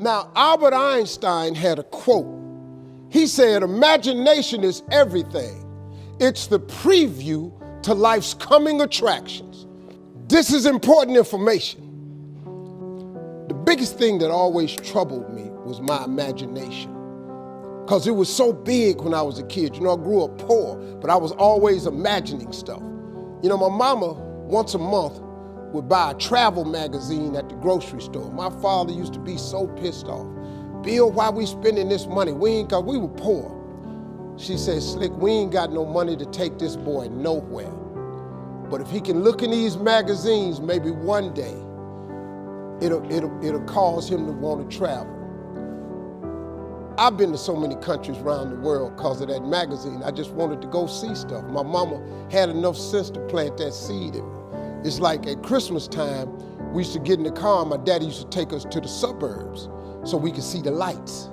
Now, Albert Einstein had a quote. He said, imagination is everything. It's the preview to life's coming attractions. This is important information. The biggest thing that always troubled me was my imagination, because it was so big when I was a kid. You know, I grew up poor, but I was always imagining stuff. You know, my mama, once a month, would buy a travel magazine at the grocery store. My father used to be so pissed off. Bill, why we spending this money? We were poor. She said, Slick, we ain't got no money to take this boy nowhere. But if he can look in these magazines, maybe one day, it'll cause him to want to travel. I've been to so many countries around the world because of that magazine. I just wanted to go see stuff. My mama had enough sense to plant that seed in me. It's like at Christmas time, we used to get in the car, and my daddy used to take us to the suburbs so we could see the lights.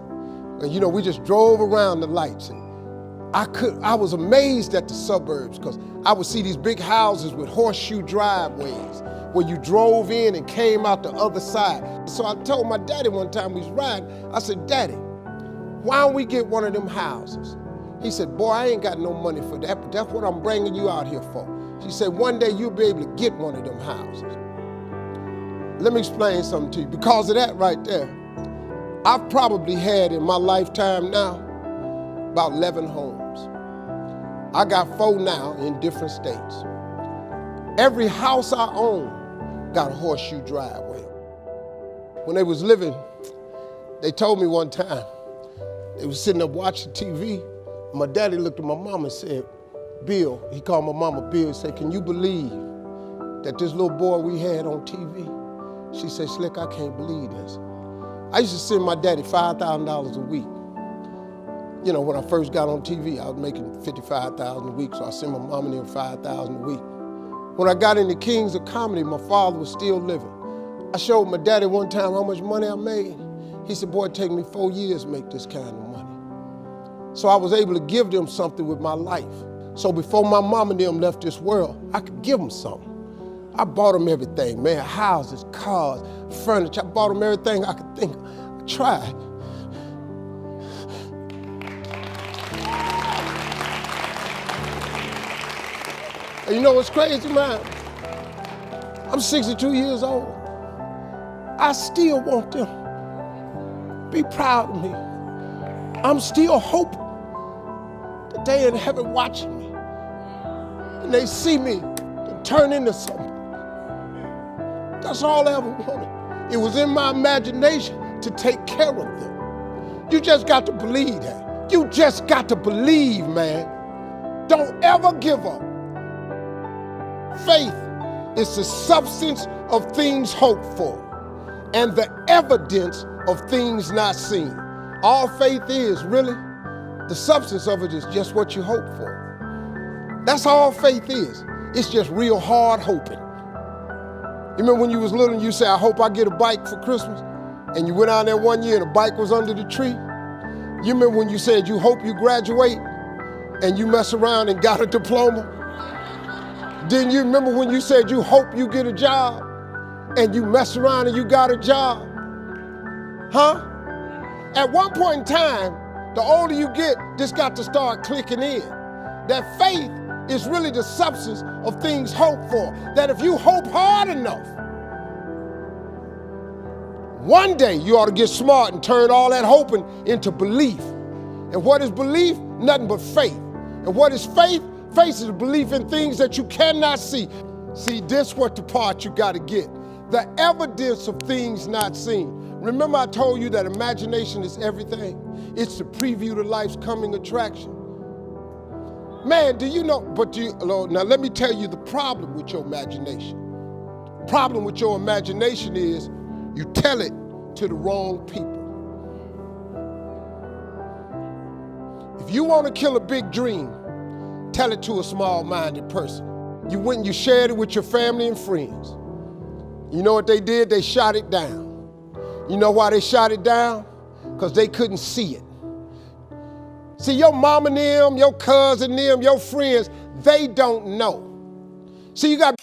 And you know, we just drove around the lights. And I was amazed at the suburbs, because I would see these big houses with horseshoe driveways where you drove in and came out the other side. So I told my daddy one time we was riding, I said, Daddy, why don't we get one of them houses? He said, boy, I ain't got no money for that, but that's what I'm bringing you out here for. She said, one day you'll be able to get one of them houses. Let me explain something to you. Because of that right there, I've probably had in my lifetime now about 11 homes. I got 4 now in different states. Every house I own got a horseshoe driveway. When they was living, they told me one time, they was sitting up watching TV. My daddy looked at my mama and said, Bill, he called my mama Bill, he said, can you believe that this little boy we had on TV? She said, Slick, I can't believe this. I used to send my daddy $5,000 a week. You know, when I first got on TV, I was making $55,000 a week, so I sent my mom and them $5,000 a week. When I got into Kings of Comedy, my father was still living. I showed my daddy one time how much money I made. He said, boy, it take me 4 years to make this kind of money. So I was able to give them something with my life. So before my mom and them left this world, I could give them something. I bought them everything, man, houses, cars, furniture. I bought them everything I could think of. I tried. And you know what's crazy, man? I'm 62 years old. I still want them to be proud of me. I'm still hoping that they in heaven watching me and they see me and turn into something. That's all I ever wanted. It was in my imagination to take care of them. You just got to believe that. You just got to believe, man. Don't ever give up. Faith is the substance of things hoped for and the evidence of things not seen. All faith is, really, the substance of it is just what you hope for. That's all faith is. It's just real hard hoping. You remember when you was little and you said, I hope I get a bike for Christmas? And you went out there one year and the bike was under the tree? You remember when you said you hope you graduate and you mess around and got a diploma? Didn't you remember when you said you hope you get a job and you mess around and you got a job? Huh? At one point in time, the older you get, this got to start clicking in. That faith is really the substance of things hoped for. That if you hope hard enough, one day you ought to get smart and turn all that hoping into belief. And what is belief? Nothing but faith. And what is faith? Faith is belief in things that you cannot see. See, this what the part you got to get. The evidence of things not seen. Remember I told you that imagination is everything? It's the preview to life's coming attraction. Man, do you know, now let me tell you the problem with your imagination. The problem with your imagination is you tell it to the wrong people. If you want to kill a big dream, tell it to a small-minded person. You went and you shared it with your family and friends. You know what they did? They shot it down. You know why they shot it down? Because they couldn't see it. See, your mom and them, your cousin them, your friends, they don't know. See, you got